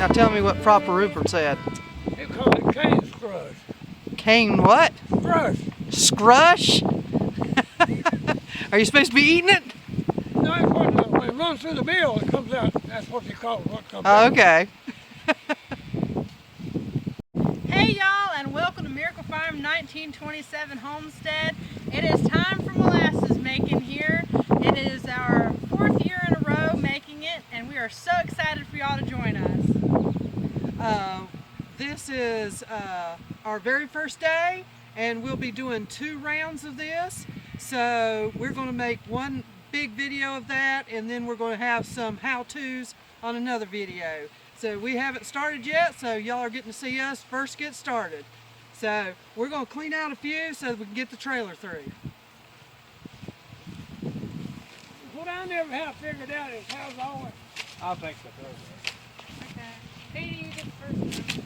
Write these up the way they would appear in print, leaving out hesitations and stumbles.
Now tell me what proper Rupert said. They call it cane scrush. Cane what? Scrush. Scrush? Are you supposed to be eating it? No, it's when it runs through the mill, it comes out. That's what you call it. What comes Oh, out. okay. Hey y'all, and welcome to Miracle Farm 1927 Homestead. It is time for molasses making here. It is our 4th year in a row making it, and we are so excited for y'all to join us. This is our very first day, and we'll be doing 2 rounds of this. So we're going to make one big video of that, and then we're going to have some how-tos on another video. So we haven't started yet, so y'all are getting to see us first get started. So we're going to clean out a few so that we can get the trailer through. What I never have figured out is how's always. I'll take the first. Okay. Katie, you get the first one.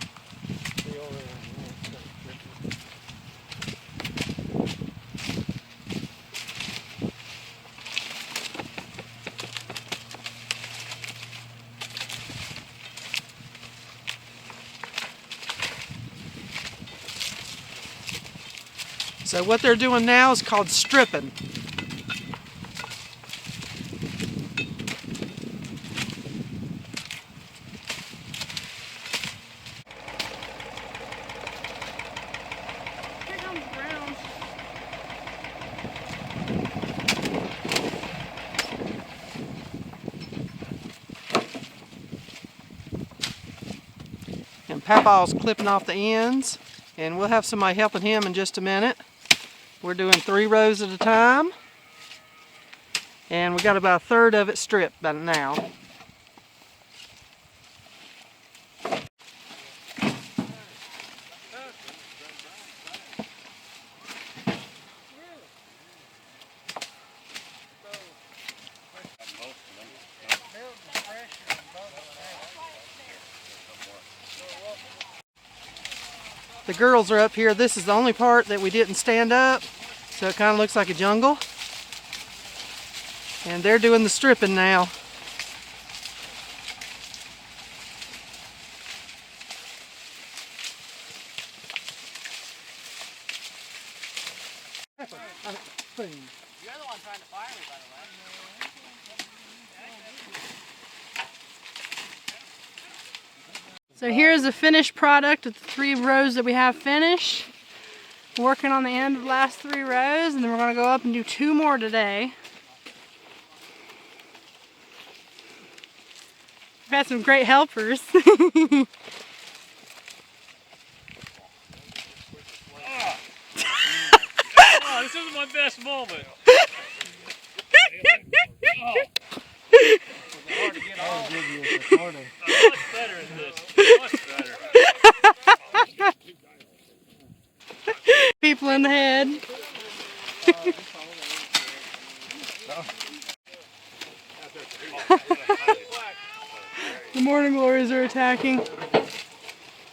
So what they're doing now is called stripping. Here comes Brown. And Papaw's clipping off the ends, and we'll have somebody helping him in just a minute. We're doing 3 rows at a time, and we got about 1/3 of it stripped by now. The girls are up here. This is the only part that we didn't stand up, so it kind of looks like a jungle. And they're doing the stripping now. You're the one trying to fire me, by the way. So here's the finished product of the 3 rows that we have finished. Working on the end of the last 3 rows, and then we're going to go up and do 2 more today. We've had some great helpers. Oh, this isn't my best moment. Hard to get off. Much better than this. Much better. People in the head. The morning glories are attacking.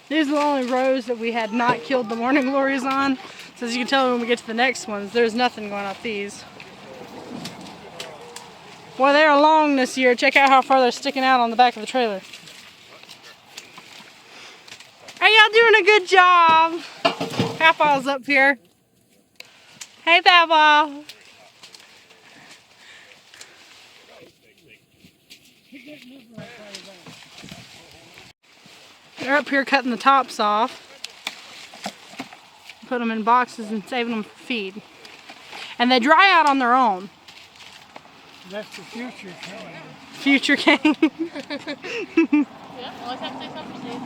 These are the only rows that we had not killed the morning glories on. So as you can tell when we get to the next ones, there's nothing going up these. Boy, they're long this year. Check out how far they're sticking out on the back of the trailer. Are y'all doing a good job? Papaw's up here. Hey, Papaw. They're up here cutting the tops off. Put them in boxes and saving them for feed. And they dry out on their own. That's the future cane. Future cane. Yeah, always have to say something, Steve.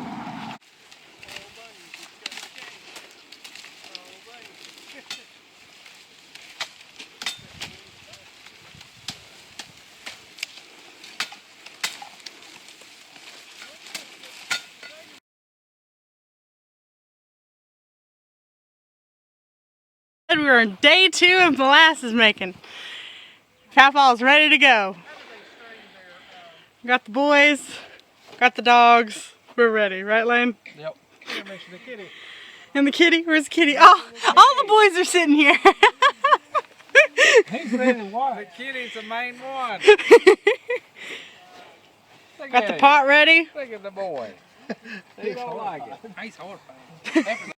We're on day 2 of molasses making. Papaw's ready to go. Got the boys, got the dogs. We're ready, right, Lane? Yep. Mention the kitty. And the kitty? Where's the kitty? Oh, all the boys are sitting here. He's ready to watch. The kitty's the main one. Got the pot ready. Look at the boy. They don't like it. He's horrified.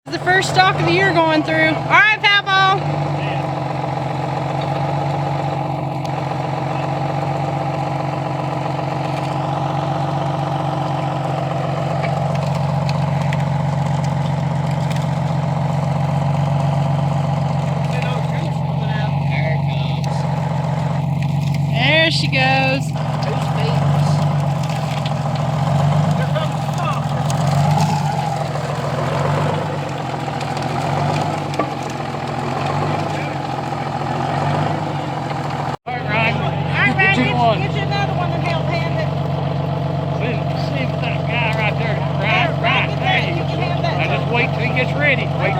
The first stalk of the year going through. All right, Pablo. There she goes. Get you another one and help hand it. See that guy right there. Right. There you go. Now just wait till he gets ready. Wait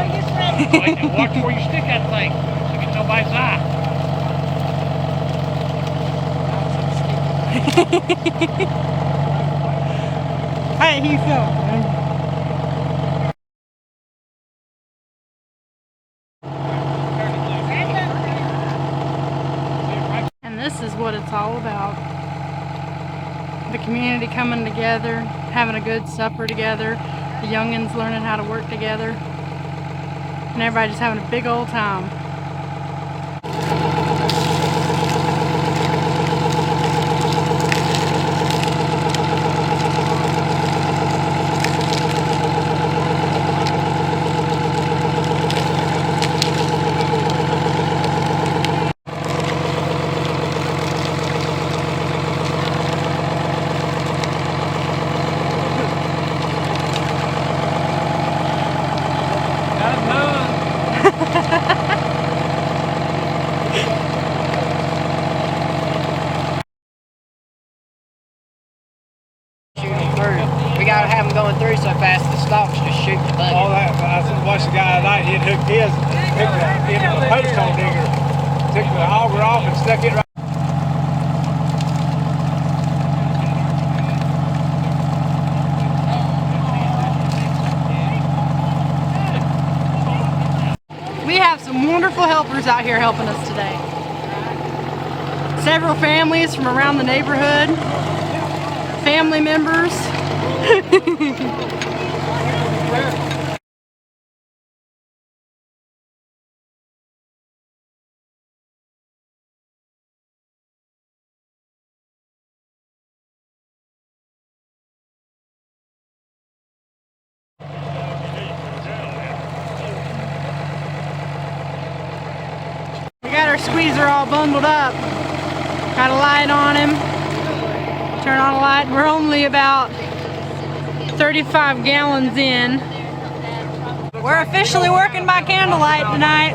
and watch where you stick that thing so you get nobody's eye. Hey, he's going. And this is what it's all about. The community coming together, having a good supper together, the youngins learning how to work together, and everybody just having a big old time. We gotta have them going through so fast the stalks just shoot the bucket. All that, I watched the guy tonight, he'd hooked his, hooked the post hole digger, took the auger off and stuck it right. We have some wonderful helpers out here helping us today. Several families from around the neighborhood, family members. We got our squeezer all bundled up. Got a light on him. Turn on a light. We're only about 35 gallons in. We're officially working by candlelight tonight.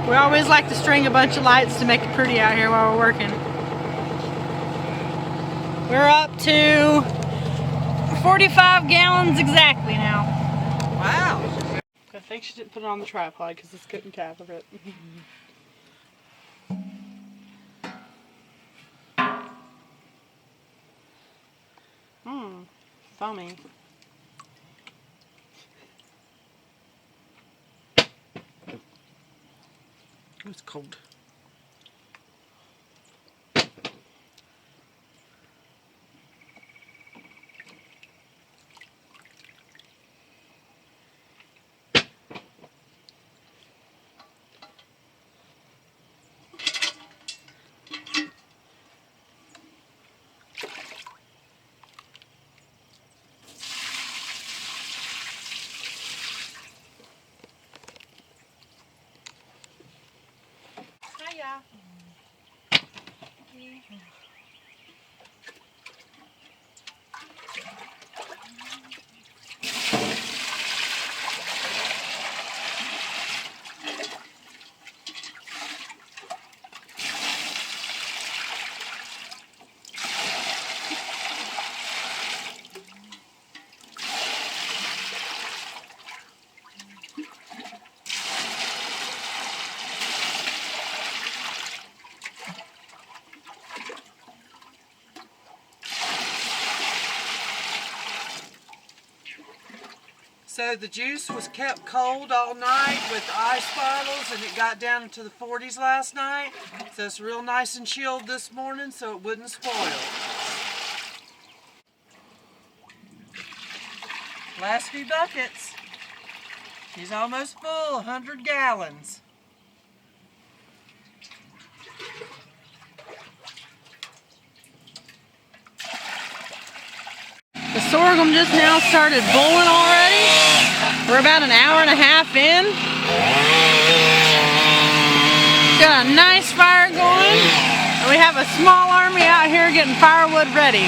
We always like to string a bunch of lights to make it pretty out here while we're working. We're up to 45 gallons exactly now. Wow. I think she didn't put it on the tripod because it's couldn't cover it. Foamy. It's cold. Hiya. So the juice was kept cold all night with ice bottles, and it got down into the 40s last night. So it's real nice and chilled this morning so it wouldn't spoil. Last few buckets. She's almost full, 100 gallons. The sorghum just now started boiling already. We're about an hour and a half in. Got a nice fire going. And we have a small army out here getting firewood ready.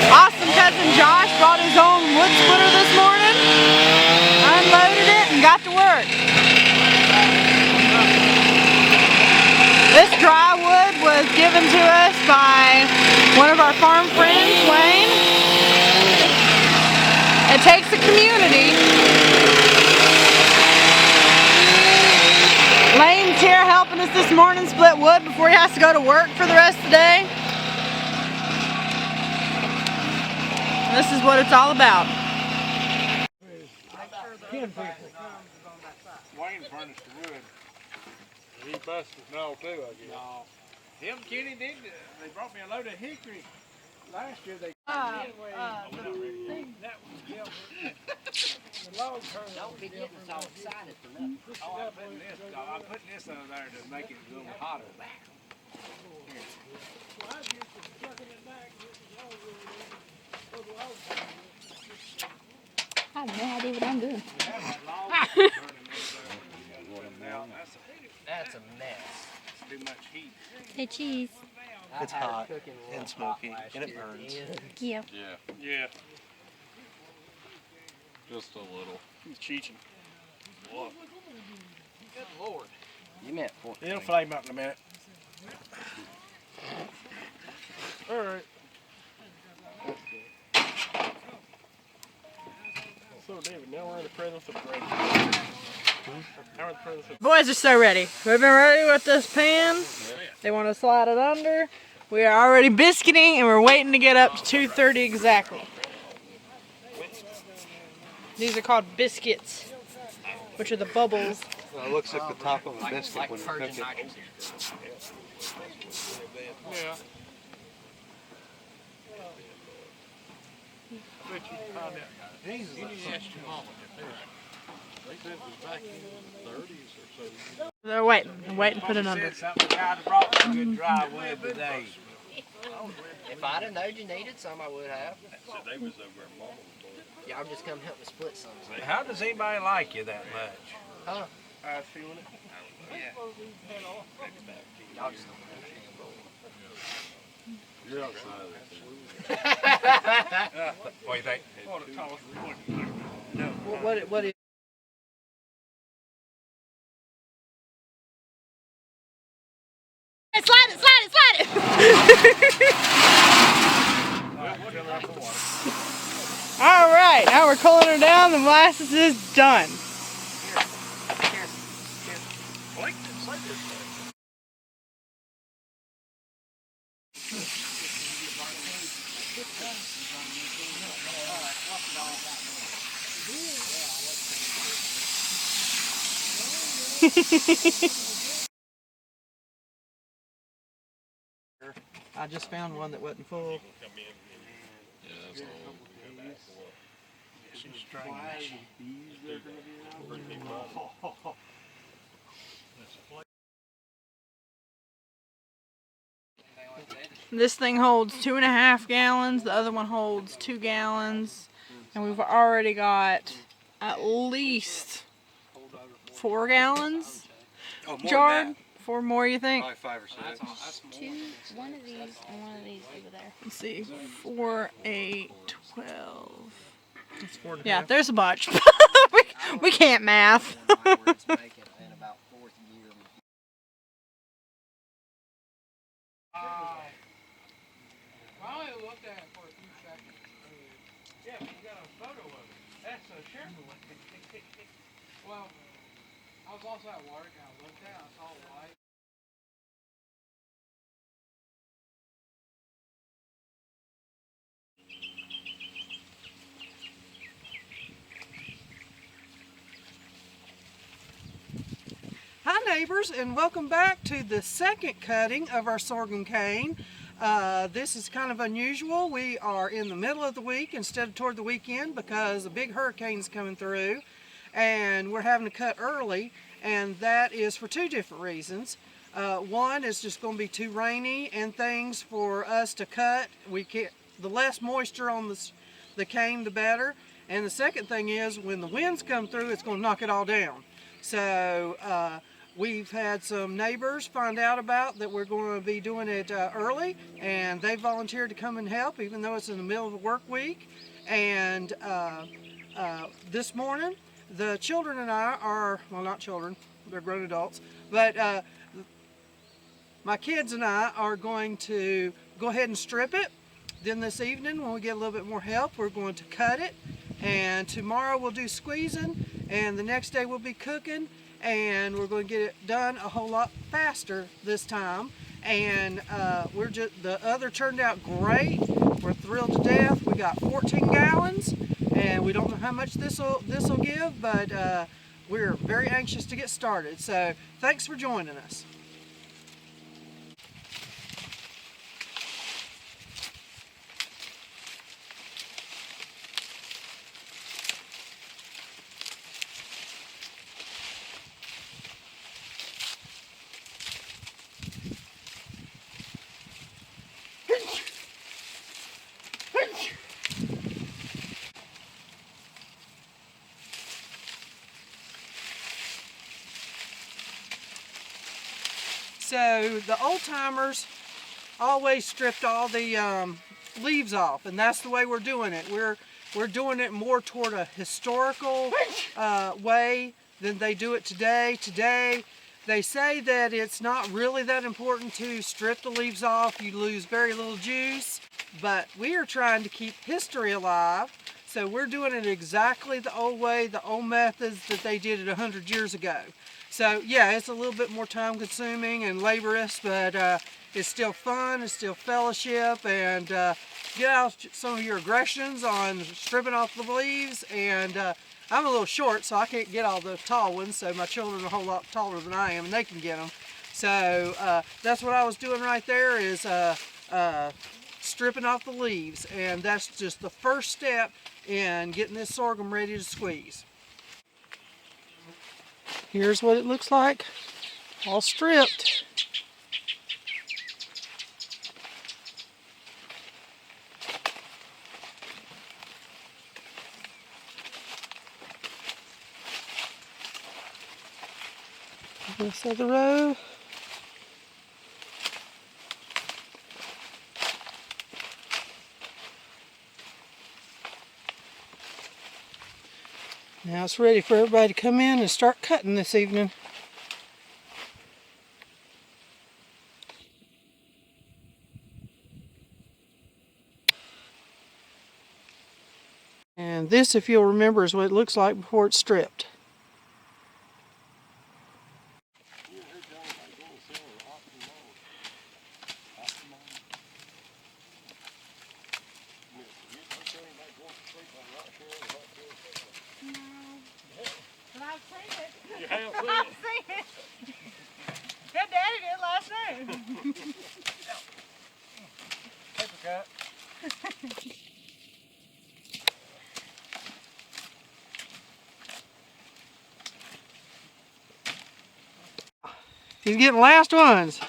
Awesome cousin Josh brought his own wood splitter this morning, unloaded it, and got to work. This dry wood was given to us by one of our farm friends, Wayne. It takes a community. Lane's here helping us this morning split wood before he has to go to work for the rest of the day. This is what it's all about. Wayne furnished the wood. He busted no too, I guess. No. Him, Kenny did. They brought me a load of hickory last year. They Don't be getting so excited for nothing. Oh, I'm putting this over there to make it a little hotter. I have no idea what I'm doing. That's a mess. Too much heat. Hey, cheese. It's hot and smoky and it burns. Yeah. Yeah. Just a little. He's cheating. Good Lord. You meant 14. It'll flame up in a minute. All right. So, David, now we're in the presence of great. Now we're in the presence of. Boys are so ready. We've been ready with this pan. They want to slide it under. We are already biscuiting and we're waiting to get up to 2:30 exactly. These are called biscuits, which are the bubbles. Well, it looks like the top of a biscuit Like when you cook virgin it. nitrogen. Yeah. They're waiting. I'm waiting to put it under. Said something. God brought some good dry wood today. If I'd have known you needed some, I would have. Y'all just come help me split some. How does anybody like you that much? Huh? I was feeling it. Y'all just don't You're outside of What do you think? What is Slide it, slide it, slide it! All right, now we're cooling her down. The molasses is done. I just found one that wasn't full. This thing holds 2.5 gallons. The other one holds 2 gallons. And we've already got at least 4 gallons jarred. 4 more, you think? Probably 5 or 6. One of these and one of these over there. Let's see. 4, 8, 12. It's 4 and a Yeah, half. there's a bunch. we can't math. my words make it in about 4th year. I only looked at it for a few seconds. Yeah, but you got a photo of it. That's a sheriff one. Well, I was also at work and I looked at it, I saw white. neighbors, and welcome back to the second cutting of our sorghum cane. This is kind of unusual. We are in the middle of the week instead of toward the weekend because a big hurricane's coming through, and we're having to cut early, and that is for two different reasons. One is just going to be too rainy and things for us to cut. The less moisture on the cane, the better. And the second thing is when the winds come through, it's going to knock it all down. So we've had some neighbors find out about that we're going to be doing it early, and they volunteered to come and help even though it's in the middle of the work week. And this morning the children and I are, well, not children, they're grown adults, but my kids and I are going to go ahead and strip it. Then this evening when we get a little bit more help, we're going to cut it, and tomorrow we'll do squeezing, and the next day we'll be cooking, and we're going to get it done a whole lot faster this time. And the other turned out great. We're thrilled to death. We got 14 gallons, and we don't know how much this'll give, but we're very anxious to get started. So thanks for joining us. So the old timers always stripped all the leaves off, and that's the way we're doing it. We're doing it more toward a historical way than they do it today. Today, they say that it's not really that important to strip the leaves off. You lose very little juice, but we are trying to keep history alive. So we're doing it exactly the old way, the old methods that they did it 100 years ago. So yeah, it's a little bit more time consuming and laborious, but it's still fun, it's still fellowship, and get out some of your aggressions on stripping off the leaves. And I'm a little short, so I can't get all the tall ones, so my children are a whole lot taller than I am, and they can get them. So that's what I was doing right there, is stripping off the leaves, and that's just the first step in getting this sorghum ready to squeeze. Here's what it looks like, all stripped. This other row. Now it's ready for everybody to come in and start cutting this evening. And this, if you'll remember, is what it looks like before it's stripped. You have seen I've it. seen it. Your daddy did last night. Paper cut. He's getting the last ones.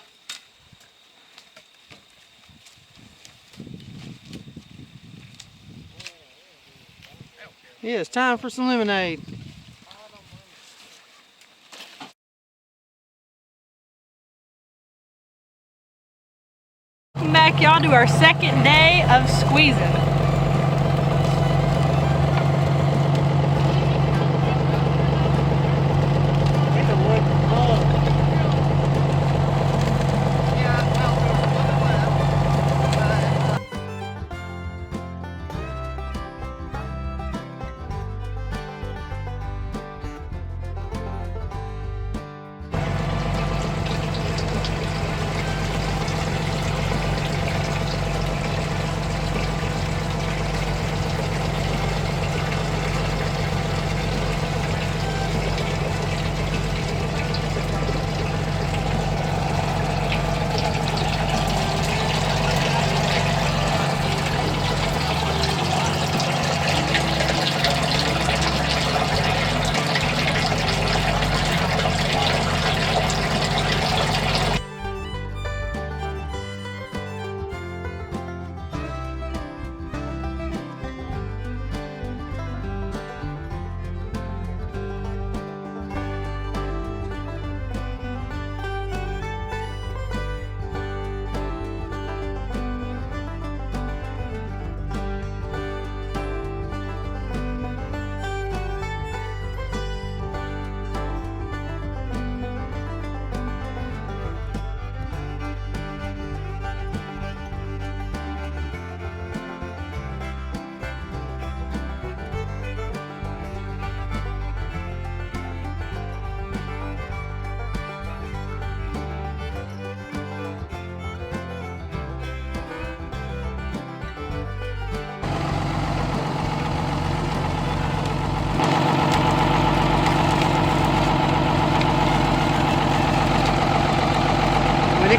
Yeah, it's time for some lemonade. Welcome back, y'all, to our second day of squeezing.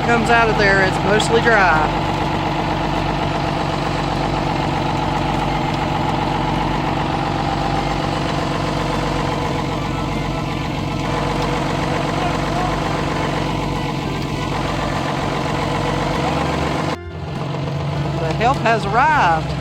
comes out of there, it's mostly dry. The help has arrived.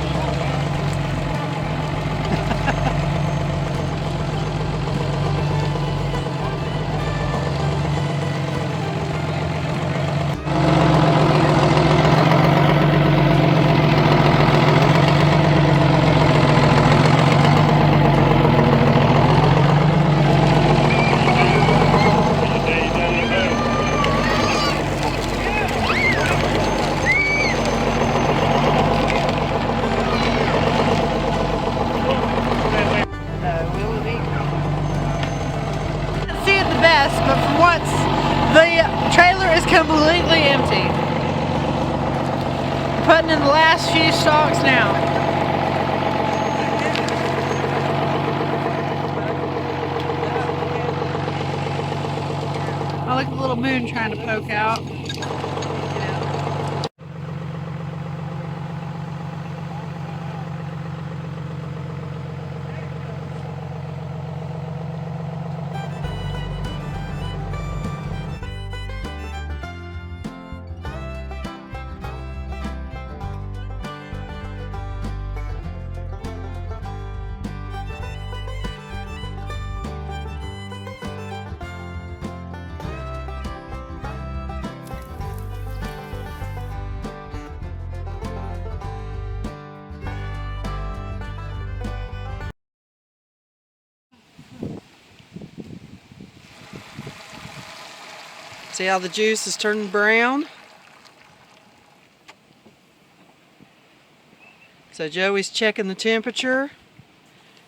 But for once, the trailer is completely empty. Putting in the last few stalks now. I like the little moon trying to poke out. See how the juice is turning brown? So Joey's checking the temperature.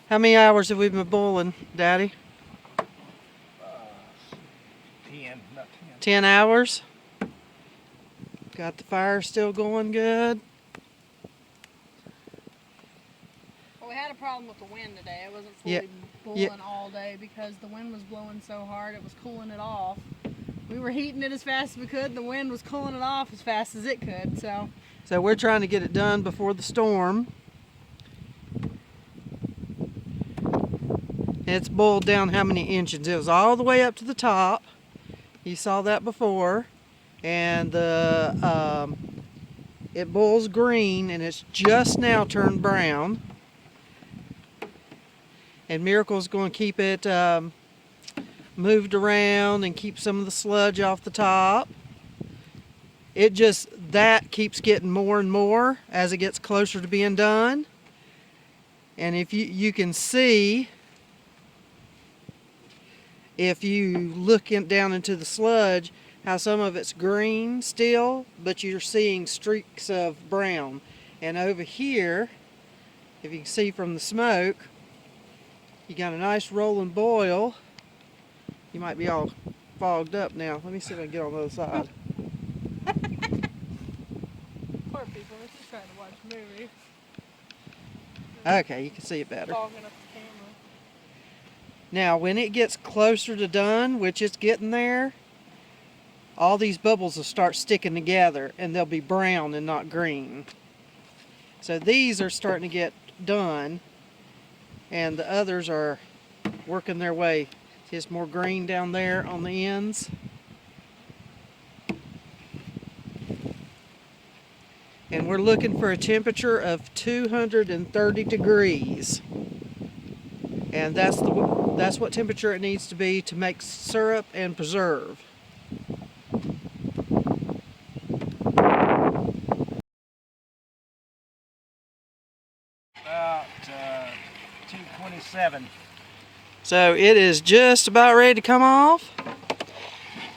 How many hours have we been boiling, Daddy? 10, about 10. 10 hours. Got the fire still going good. Well, we had a problem with the wind today. It wasn't fully boiling all day because the wind was blowing so hard it was cooling it off. We were heating it as fast as we could. The wind was cooling it off as fast as it could. So we're trying to get it done before the storm. It's boiled down how many inches? It was all the way up to the top. You saw that before. And it boils green and it's just now turned brown. And Miracle's going to keep it moved around and keep some of the sludge off the top. That keeps getting more and more as it gets closer to being done. And if you can see, if you look down into the sludge, how some of it's green still, but you're seeing streaks of brown. And over here, if you can see from the smoke, you got a nice rolling boil. You might be all fogged up now. Let me see if I can get on the other side. poor people, they're just trying to watch a movie. Okay, you can see it better. Fogging up the camera. Now, when it gets closer to done, which it's getting there, all these bubbles will start sticking together and they'll be brown and not green. So these are starting to get done and the others are working their way. There's more green down there on the ends. And we're looking for a temperature of 230 degrees. And that's what temperature it needs to be to make syrup and preserve. About 227. So it is just about ready to come off.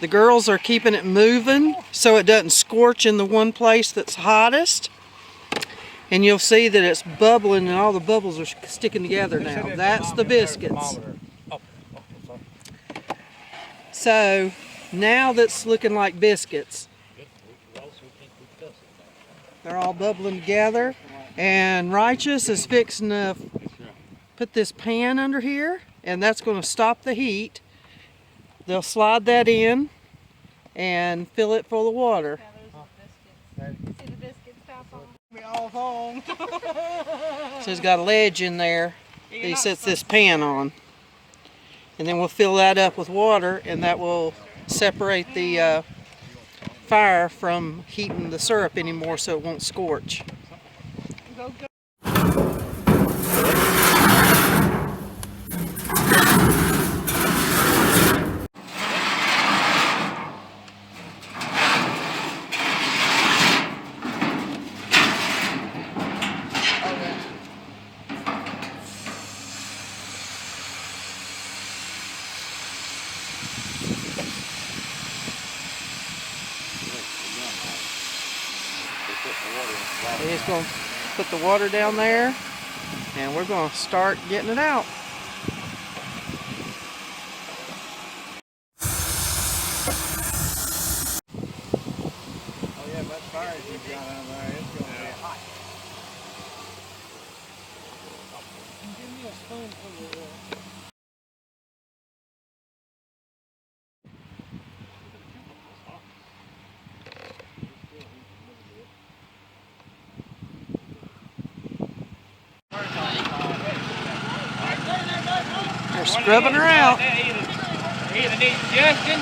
The girls are keeping it moving so it doesn't scorch in the one place that's hottest. And you'll see that it's bubbling and all the bubbles are sticking together now. That's the biscuits. So now that's looking like biscuits. They're all bubbling together. And Righteous is fixing to put this pan under here. And that's going to stop the heat. They'll slide that in and fill it full of water. See the biscuits pass on? We all home. So it's got a ledge in there that he sets this pan on. And then we'll fill that up with water, and that will separate the fire from heating the syrup anymore so it won't scorch. Go, go. We're just going to put the water down there, and we're going to start getting it out. Oh yeah, that fire you've got on there, it's going to be hot. Give me a spoonful of that. They're scrubbing her out. Either need Justin